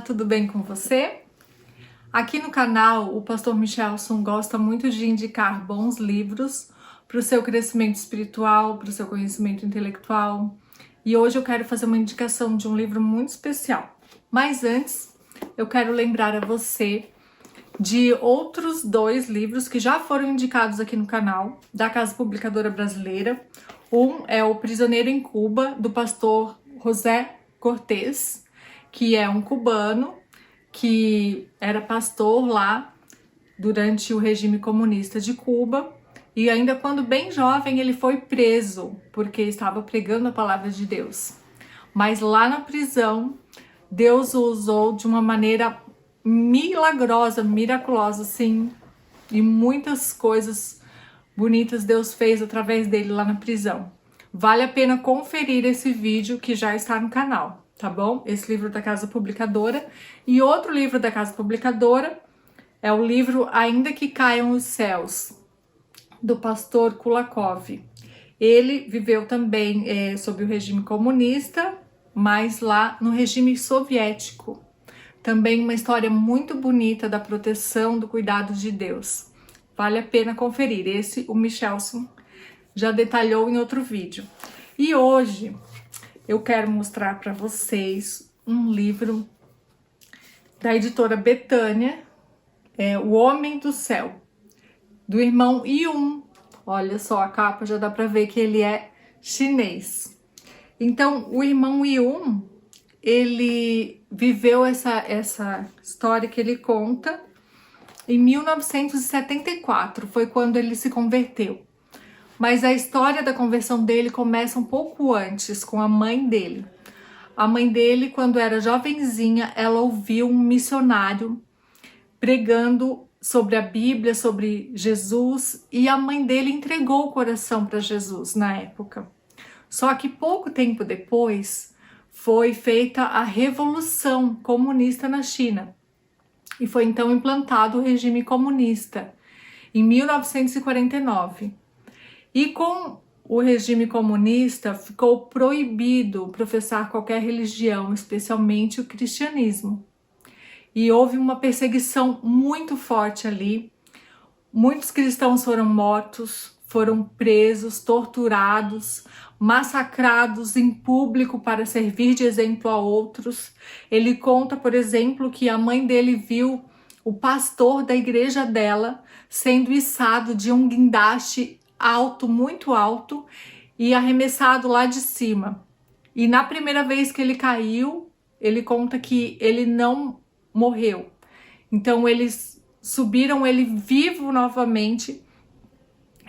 tudo bem com você? Aqui no canal, o pastor Michelson gosta muito de indicar bons livros para o seu crescimento espiritual, para o seu conhecimento intelectual. E hoje eu quero fazer uma indicação de um livro muito especial. Mas antes, eu quero lembrar a você de outros dois livros que já foram indicados aqui no canal, da Casa Publicadora Brasileira. Um é O Prisioneiro em Cuba, do pastor José Cortés, que é um cubano que era pastor lá durante o regime comunista de Cuba, e ainda quando bem jovem ele foi preso porque estava pregando a palavra de Deus. Mas lá na prisão, Deus o usou de uma maneira milagrosa, miraculosa, sim, e muitas coisas bonitas Deus fez através dele lá na prisão. Vale a pena conferir esse vídeo que já está no canal, tá bom? Esse livro da Casa Publicadora. E outro livro da Casa Publicadora é o livro Ainda que Caiam os Céus, do pastor Kulakov. Ele viveu também sob o regime comunista, mas lá no regime soviético. Também uma história muito bonita da proteção, do cuidado de Deus. Vale a pena conferir. Esse o Michelson já detalhou em outro vídeo. E hoje eu quero mostrar para vocês um livro da editora Betânia, O Homem do Céu, do irmão Yun. Olha só, a capa já dá para ver que ele é chinês. Então, o irmão Yun, ele viveu essa história que ele conta em 1974, foi quando ele se converteu. Mas a história da conversão dele começa um pouco antes, com a mãe dele. A mãe dele, quando era jovenzinha, ela ouviu um missionário pregando sobre a Bíblia, sobre Jesus, e a mãe dele entregou o coração para Jesus na época. Só que pouco tempo depois foi feita a Revolução Comunista na China. E foi então implantado o regime comunista em 1949. E com o regime comunista ficou proibido professar qualquer religião, especialmente o cristianismo. E houve uma perseguição muito forte ali. Muitos cristãos foram mortos, foram presos, torturados, massacrados em público para servir de exemplo a outros. Ele conta, por exemplo, que a mãe dele viu o pastor da igreja dela sendo içado de um guindaste alto, muito alto, e arremessado lá de cima. E na primeira vez que ele caiu, ele conta que ele não morreu. Então eles subiram ele vivo novamente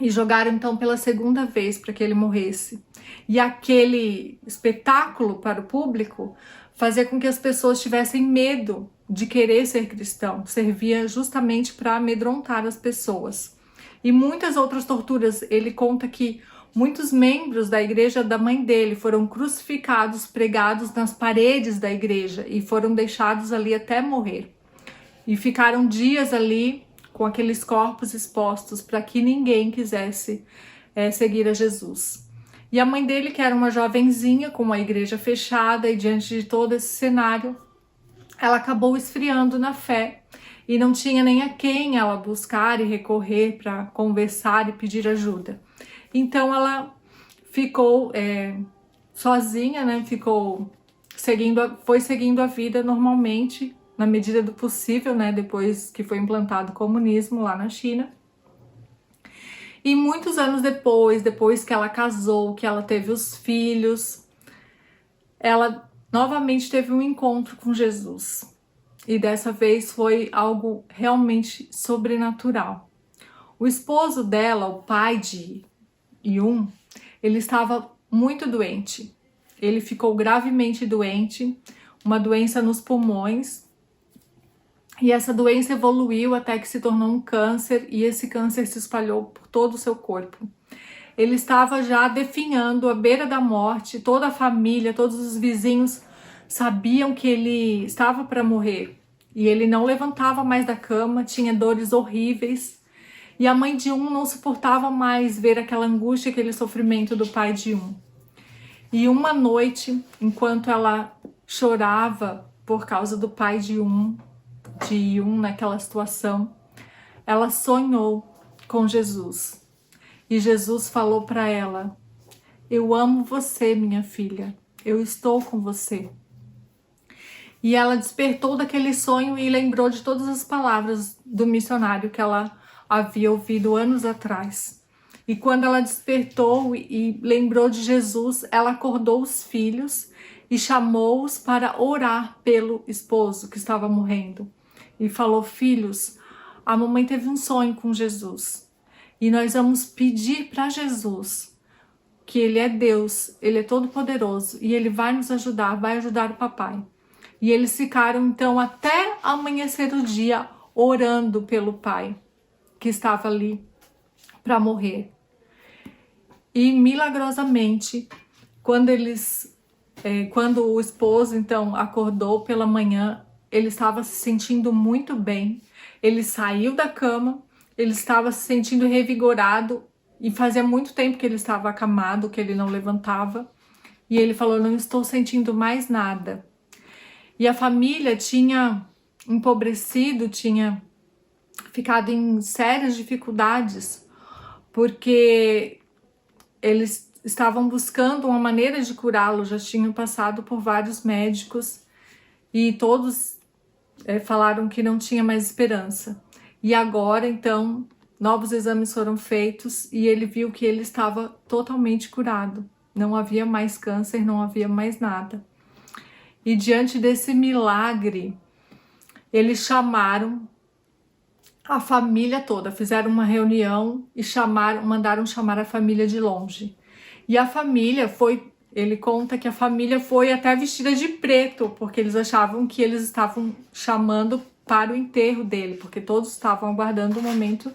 e jogaram então pela segunda vez para que ele morresse. E aquele espetáculo para o público fazia com que as pessoas tivessem medo de querer ser cristão. Servia justamente para amedrontar as pessoas. E muitas outras torturas. Ele conta que muitos membros da igreja da mãe dele foram crucificados, pregados nas paredes da igreja e foram deixados ali até morrer. E ficaram dias ali com aqueles corpos expostos para que ninguém quisesse seguir a Jesus. E a mãe dele, que era uma jovenzinha com a igreja fechada, e diante de todo esse cenário, ela acabou esfriando na fé e não tinha nem a quem ela buscar e recorrer para conversar e pedir ajuda. Então ela ficou sozinha, né? Foi seguindo a vida normalmente, na medida do possível, né? Depois que foi implantado o comunismo lá na China. E muitos anos depois que ela casou, que ela teve os filhos, ela novamente teve um encontro com Jesus. E dessa vez foi algo realmente sobrenatural. O esposo dela, o pai de Yun, ele estava muito doente. Ele ficou gravemente doente, uma doença nos pulmões. E essa doença evoluiu até que se tornou um câncer, e esse câncer se espalhou por todo o seu corpo. Ele estava já definhando à beira da morte, toda a família, todos os vizinhos sabiam que ele estava para morrer. E ele não levantava mais da cama, tinha dores horríveis. E a mãe de Yun não suportava mais ver aquela angústia, aquele sofrimento do pai de Yun. E uma noite, enquanto ela chorava por causa do pai de Yun naquela situação, ela sonhou com Jesus. E Jesus falou para ela: eu amo você, minha filha, eu estou com você. E ela despertou daquele sonho e lembrou de todas as palavras do missionário que ela havia ouvido anos atrás. E quando ela despertou e lembrou de Jesus, ela acordou os filhos e chamou-os para orar pelo esposo que estava morrendo. E falou: filhos, a mamãe teve um sonho com Jesus. E nós vamos pedir para Jesus que Ele é Deus, Ele é todo poderoso e Ele vai nos ajudar, vai ajudar o papai. E eles ficaram então até amanhecer o dia orando pelo pai que estava ali para morrer. E milagrosamente, quando o esposo então acordou pela manhã, ele estava se sentindo muito bem. Ele saiu da cama, ele estava se sentindo revigorado e fazia muito tempo que ele estava acamado, que ele não levantava. E ele falou: não estou sentindo mais nada. E a família tinha empobrecido, tinha ficado em sérias dificuldades, porque eles estavam buscando uma maneira de curá-lo, já tinham passado por vários médicos e todos falaram que não tinha mais esperança. E agora, então, novos exames foram feitos e ele viu que ele estava totalmente curado. Não havia mais câncer, não havia mais nada. E diante desse milagre, eles chamaram a família toda, fizeram uma reunião e mandaram chamar a família de longe. E a família foi, ele conta que a família foi até vestida de preto, porque eles achavam que eles estavam chamando para o enterro dele, porque todos estavam aguardando o momento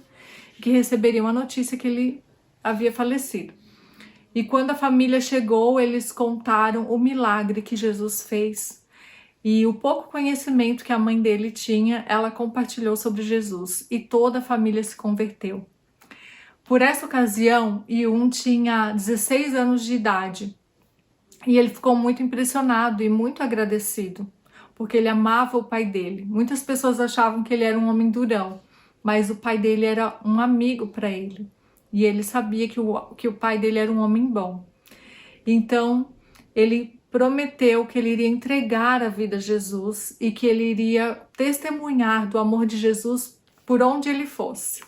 que receberiam a notícia que ele havia falecido. E quando a família chegou, eles contaram o milagre que Jesus fez. E o pouco conhecimento que a mãe dele tinha, ela compartilhou sobre Jesus. E toda a família se converteu. Por essa ocasião, Yun tinha 16 anos de idade. E ele ficou muito impressionado e muito agradecido, porque ele amava o pai dele. Muitas pessoas achavam que ele era um homem durão, mas o pai dele era um amigo para ele. E ele sabia que o pai dele era um homem bom. Então, ele prometeu que ele iria entregar a vida a Jesus e que ele iria testemunhar do amor de Jesus por onde ele fosse.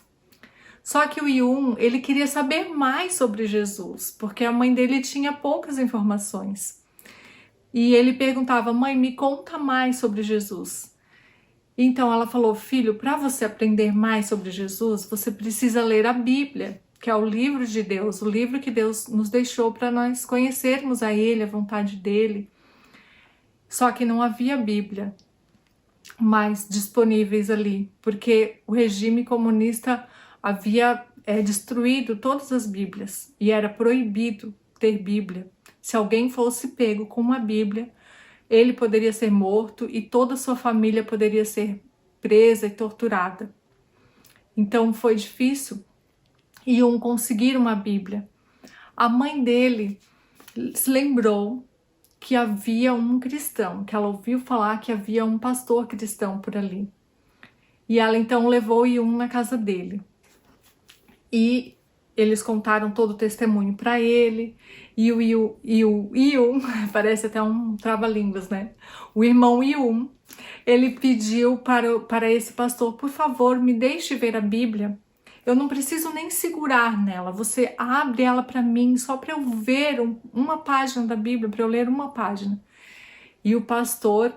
Só que o Yun, ele queria saber mais sobre Jesus, porque a mãe dele tinha poucas informações. E ele perguntava: mãe, me conta mais sobre Jesus. Então ela falou: filho, para você aprender mais sobre Jesus, você precisa ler a Bíblia, que é o livro de Deus, o livro que Deus nos deixou para nós conhecermos a Ele, a vontade dEle. Só que não havia Bíblia mais disponíveis ali, porque o regime comunista havia destruído todas as Bíblias e era proibido ter Bíblia. Se alguém fosse pego com uma Bíblia, ele poderia ser morto e toda a sua família poderia ser presa e torturada. Então foi difícil Yun conseguir uma Bíblia. A mãe dele se lembrou que havia um cristão, que ela ouviu falar que havia um pastor cristão por ali. E ela então levou Yun na casa dele. E eles contaram todo o testemunho para ele. E o Yun, parece até um trava-línguas, né? O irmão Yun, ele pediu para esse pastor: por favor, me deixe ver a Bíblia. Eu não preciso nem segurar nela. Você abre ela para mim, só para eu ver uma página da Bíblia, para eu ler uma página. E o pastor,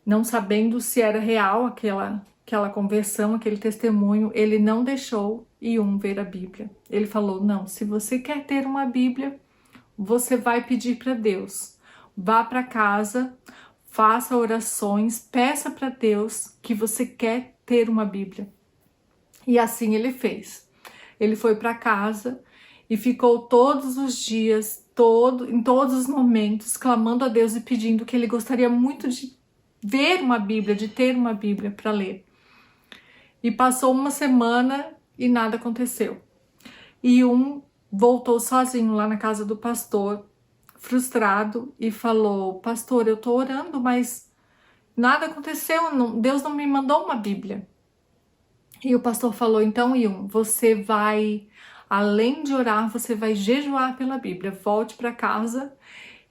não sabendo se era real aquela conversão, aquele testemunho, ele não deixou Yun ver a Bíblia. Ele falou: não, se você quer ter uma Bíblia, você vai pedir para Deus. Vá para casa, faça orações, peça para Deus que você quer ter uma Bíblia. E assim ele fez. Ele foi para casa e ficou todos os dias, em todos os momentos, clamando a Deus e pedindo que ele gostaria muito de ver uma Bíblia, de ter uma Bíblia para ler. E passou uma semana e nada aconteceu. E voltou sozinho lá na casa do pastor, frustrado, e falou: pastor, eu tô orando, mas nada aconteceu, Deus não me mandou uma Bíblia. E o pastor falou, então, Yun, você vai, além de orar, você vai jejuar pela Bíblia. Volte para casa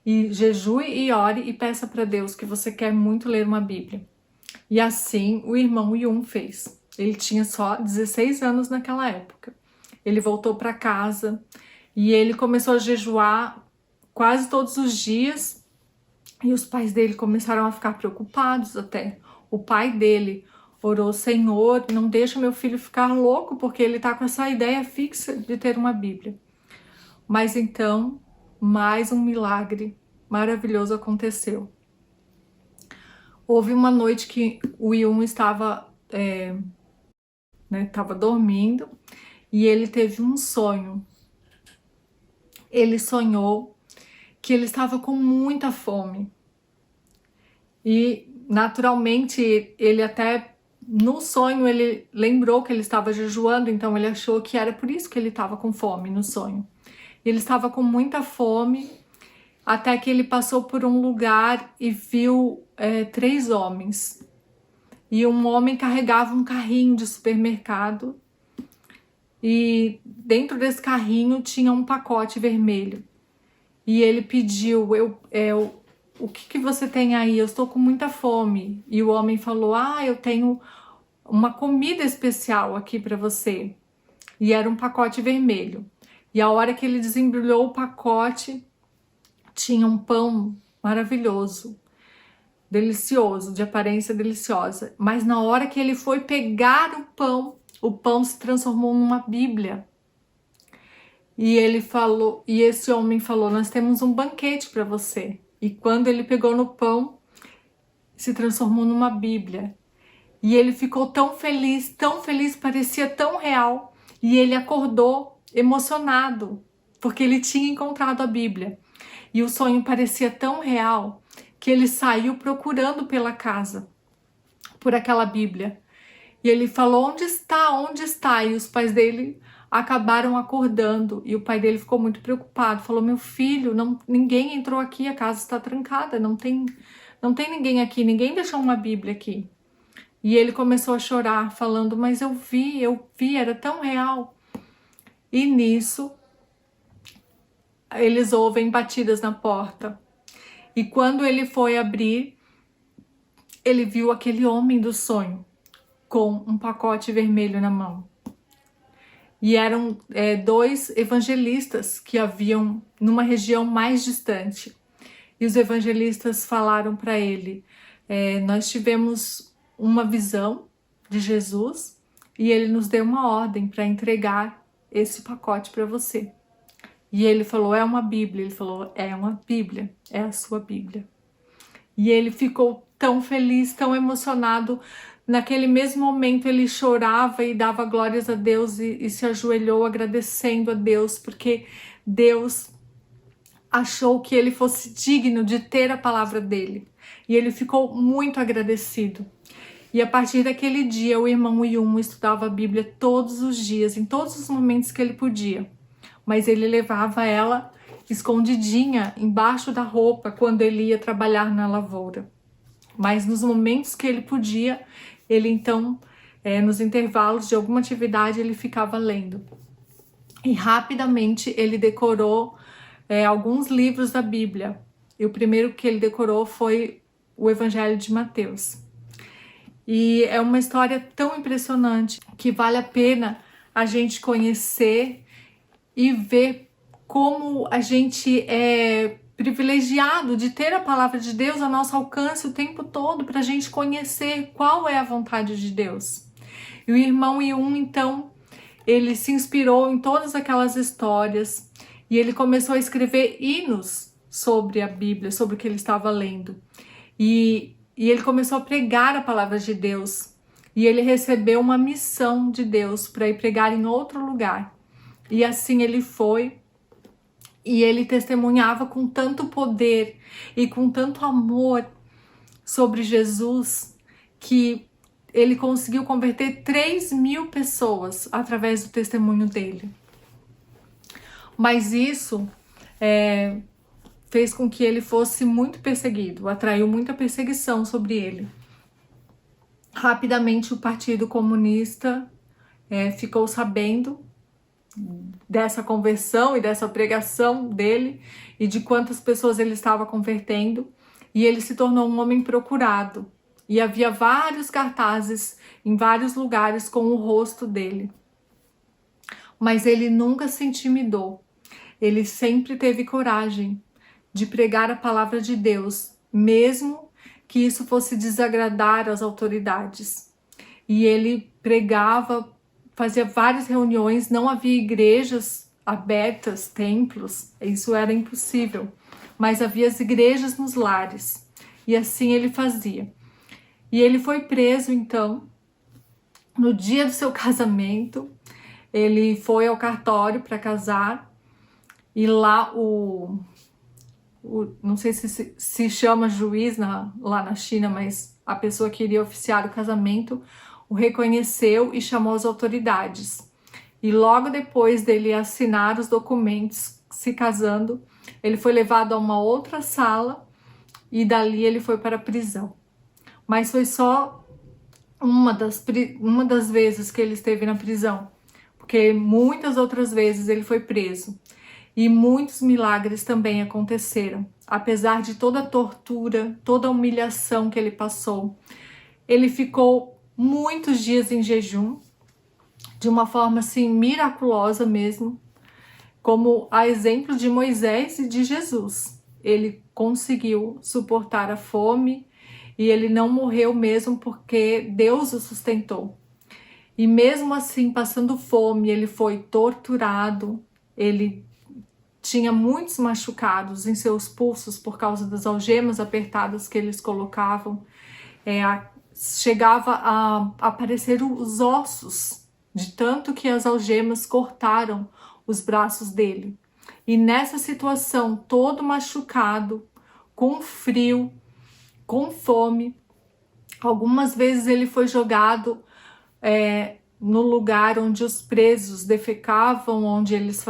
e jejue e ore e peça para Deus que você quer muito ler uma Bíblia. E assim o irmão Yun fez. Ele tinha só 16 anos naquela época. Ele voltou para casa e ele começou a jejuar quase todos os dias. E os pais dele começaram a ficar preocupados até. O pai dele orou, Senhor, não deixa meu filho ficar louco, porque ele tá com essa ideia fixa de ter uma Bíblia. Mas então, mais um milagre maravilhoso aconteceu. Houve uma noite que o Yun estava dormindo e ele teve um sonho. Ele sonhou que ele estava com muita fome. E naturalmente ele até no sonho ele lembrou que ele estava jejuando, então ele achou que era por isso que ele estava com fome no sonho. E ele estava com muita fome até que ele passou por um lugar e viu 3 homens. E um homem carregava um carrinho de supermercado e dentro desse carrinho tinha um pacote vermelho. E ele pediu, o que você tem aí? Eu estou com muita fome. E o homem falou, eu tenho uma comida especial aqui para você. E era um pacote vermelho. E a hora que ele desembrulhou o pacote, tinha um pão maravilhoso, delicioso, de aparência deliciosa. Mas na hora que ele foi pegar o pão se transformou numa Bíblia. E ele falou, e esse homem falou, nós temos um banquete para você. E quando ele pegou no pão, se transformou numa Bíblia. E ele ficou tão feliz, parecia tão real. E ele acordou emocionado, porque ele tinha encontrado a Bíblia. E o sonho parecia tão real que ele saiu procurando pela casa, por aquela Bíblia. E ele falou, onde está? Onde está? E os pais dele acabaram acordando. E o pai dele ficou muito preocupado. Falou, meu filho, ninguém entrou aqui, a casa está trancada, não tem ninguém aqui, ninguém deixou uma Bíblia aqui. E ele começou a chorar, falando, mas eu vi, era tão real. E nisso, eles ouvem batidas na porta. E quando ele foi abrir, ele viu aquele homem do sonho com um pacote vermelho na mão. E eram 2 evangelistas que haviam numa região mais distante. E os evangelistas falaram para ele, nós tivemos uma visão de Jesus e ele nos deu uma ordem para entregar esse pacote para você. E ele falou, é uma Bíblia. Ele falou, é uma Bíblia, é a sua Bíblia. E ele ficou tão feliz, tão emocionado. Naquele mesmo momento ele chorava e dava glórias a Deus e se ajoelhou agradecendo a Deus, porque Deus achou que ele fosse digno de ter a palavra dele. E ele ficou muito agradecido. E a partir daquele dia, o irmão Yun estudava a Bíblia todos os dias, em todos os momentos que ele podia. Mas ele levava ela escondidinha embaixo da roupa quando ele ia trabalhar na lavoura. Mas nos momentos que ele podia, ele então, nos intervalos de alguma atividade, ele ficava lendo. E rapidamente ele decorou alguns livros da Bíblia. E o primeiro que ele decorou foi o Evangelho de Mateus. E é uma história tão impressionante que vale a pena a gente conhecer e ver como a gente é privilegiado de ter a palavra de Deus ao nosso alcance o tempo todo para a gente conhecer qual é a vontade de Deus. E o irmão Yun, então, ele se inspirou em todas aquelas histórias e ele começou a escrever hinos sobre a Bíblia, sobre o que ele estava lendo. E ele começou a pregar a palavra de Deus. E ele recebeu uma missão de Deus para ir pregar em outro lugar. E assim ele foi. E ele testemunhava com tanto poder e com tanto amor sobre Jesus que ele conseguiu converter 3.000 pessoas através do testemunho dele. Mas isso fez com que ele fosse muito perseguido, atraiu muita perseguição sobre ele. Rapidamente o Partido Comunista ficou sabendo dessa conversão e dessa pregação dele e de quantas pessoas ele estava convertendo, e ele se tornou um homem procurado. E havia vários cartazes em vários lugares com o rosto dele. Mas ele nunca se intimidou. Ele sempre teve coragem de pregar a palavra de Deus, mesmo que isso fosse desagradar as autoridades. E ele pregava, fazia várias reuniões, não havia igrejas abertas, templos, isso era impossível. Mas havia as igrejas nos lares, e assim ele fazia. E ele foi preso, então, no dia do seu casamento. Ele foi ao cartório para casar, e lá não sei se chama juiz lá na China, mas a pessoa que iria oficiar o casamento o reconheceu e chamou as autoridades. E logo depois dele assinar os documentos se casando, ele foi levado a uma outra sala e dali ele foi para a prisão. Mas foi só uma das vezes que ele esteve na prisão, porque muitas outras vezes ele foi preso. E muitos milagres também aconteceram. Apesar de toda a tortura, toda a humilhação que ele passou, ele ficou muitos dias em jejum, de uma forma assim miraculosa mesmo, como a exemplo de Moisés e de Jesus. Ele conseguiu suportar a fome e ele não morreu mesmo porque Deus o sustentou. E mesmo assim, passando fome, ele foi torturado, ele tinha muitos machucados em seus pulsos por causa das algemas apertadas que eles colocavam. Chegava a aparecer os ossos, de tanto que as algemas cortaram os braços dele. E nessa situação, todo machucado, com frio, com fome, algumas vezes ele foi jogado no lugar onde os presos defecavam, onde eles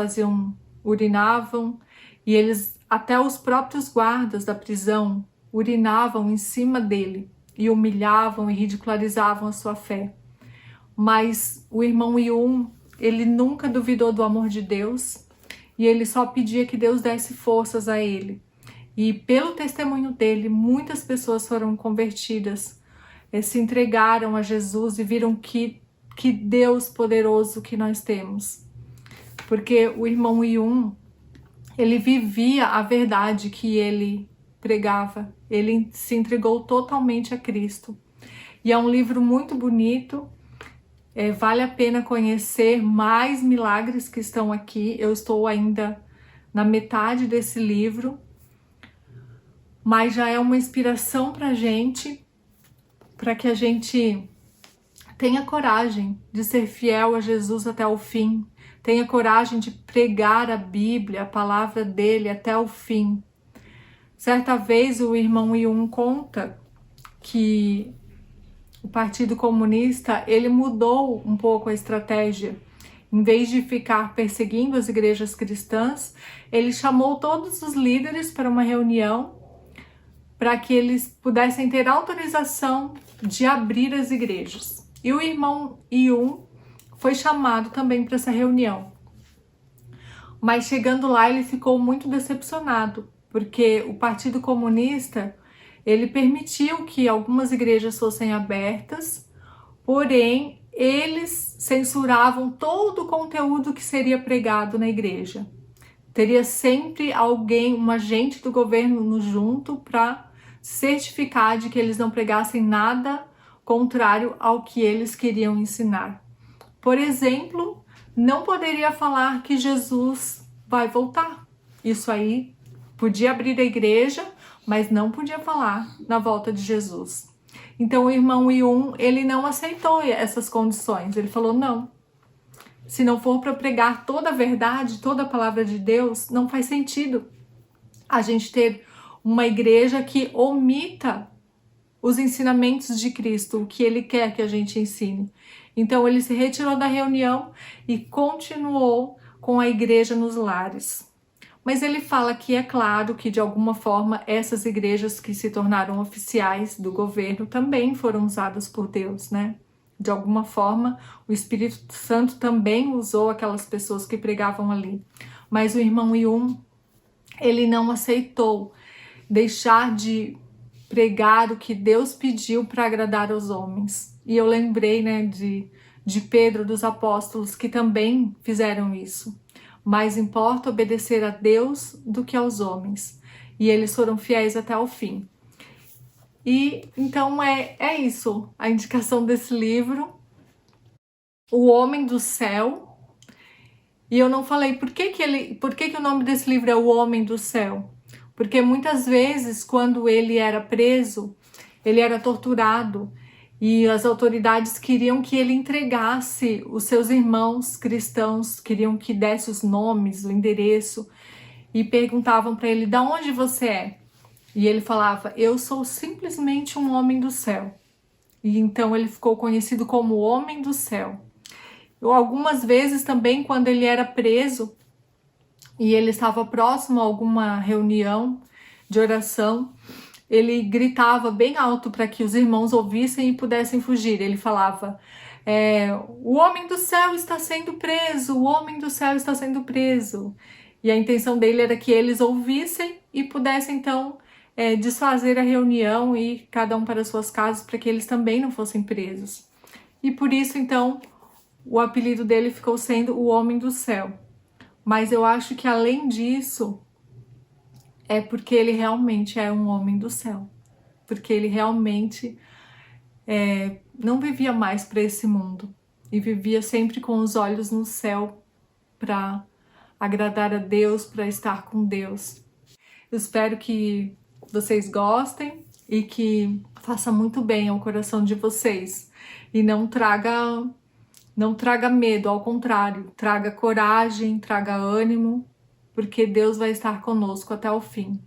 urinavam, e até os próprios guardas da prisão urinavam em cima dele e humilhavam e ridicularizavam a sua fé. Mas o irmão Yun, ele nunca duvidou do amor de Deus, e ele só pedia que Deus desse forças a ele. E pelo testemunho dele, muitas pessoas foram convertidas, se entregaram a Jesus e viram que Deus poderoso que nós temos. Porque o irmão Yun, ele vivia a verdade que ele pregava, ele se entregou totalmente a Cristo. E é um livro muito bonito, vale a pena conhecer mais milagres que estão aqui. Eu estou ainda na metade desse livro, mas já é uma inspiração para a gente, para que a gente tenha coragem de ser fiel a Jesus até o fim, tenha coragem de pregar a Bíblia, a palavra dele até o fim. Certa vez o irmão Yun conta que o Partido Comunista, ele mudou um pouco a estratégia. Em vez de ficar perseguindo as igrejas cristãs, ele chamou todos os líderes para uma reunião para que eles pudessem ter autorização de abrir as igrejas. E o irmão Yun foi chamado também para essa reunião. Mas chegando lá, ele ficou muito decepcionado, porque o Partido Comunista, ele permitiu que algumas igrejas fossem abertas, porém eles censuravam todo o conteúdo que seria pregado na igreja. Teria sempre alguém, um agente do governo junto para certificar de que eles não pregassem nada contrário ao que eles queriam ensinar. Por exemplo, não poderia falar que Jesus vai voltar. Isso aí podia abrir a igreja, mas não podia falar na volta de Jesus. Então o irmão Yun, ele não aceitou essas condições. Ele falou, não, se não for para pregar toda a verdade, toda a palavra de Deus, não faz sentido a gente ter uma igreja que omita os ensinamentos de Cristo, o que ele quer que a gente ensine. Então ele se retirou da reunião e continuou com a igreja nos lares. Mas ele fala que é claro que de alguma forma essas igrejas que se tornaram oficiais do governo também foram usadas por Deus, né? De alguma forma, o Espírito Santo também usou aquelas pessoas que pregavam ali. Mas o irmão Yun, ele não aceitou deixar de pregar o que Deus pediu para agradar aos homens. E eu lembrei, né, de Pedro, dos apóstolos, que também fizeram isso. Mais importa obedecer a Deus do que aos homens. E eles foram fiéis até o fim. E então é isso, a indicação desse livro, O Homem do Céu. E eu não falei por que o nome desse livro é O Homem do Céu. Porque muitas vezes, quando ele era preso, ele era torturado e as autoridades queriam que ele entregasse os seus irmãos cristãos, queriam que desse os nomes, o endereço, e perguntavam para ele: "Da onde você é?" E ele falava: "Eu sou simplesmente um homem do céu." E então ele ficou conhecido como o Homem do Céu. Ou algumas vezes também, quando ele era preso e ele estava próximo a alguma reunião de oração, ele gritava bem alto para que os irmãos ouvissem e pudessem fugir. Ele falava: "O homem do céu está sendo preso, o homem do céu está sendo preso." E a intenção dele era que eles ouvissem e pudessem então desfazer a reunião e cada um para suas casas, para que eles também não fossem presos. E por isso então o apelido dele ficou sendo o Homem do Céu. Mas eu acho que além disso, é porque ele realmente é um homem do céu. Porque ele realmente não vivia mais para esse mundo. E vivia sempre com os olhos no céu para agradar a Deus, para estar com Deus. Eu espero que vocês gostem e que faça muito bem ao coração de vocês. E não traga medo, ao contrário, traga coragem, traga ânimo, porque Deus vai estar conosco até o fim.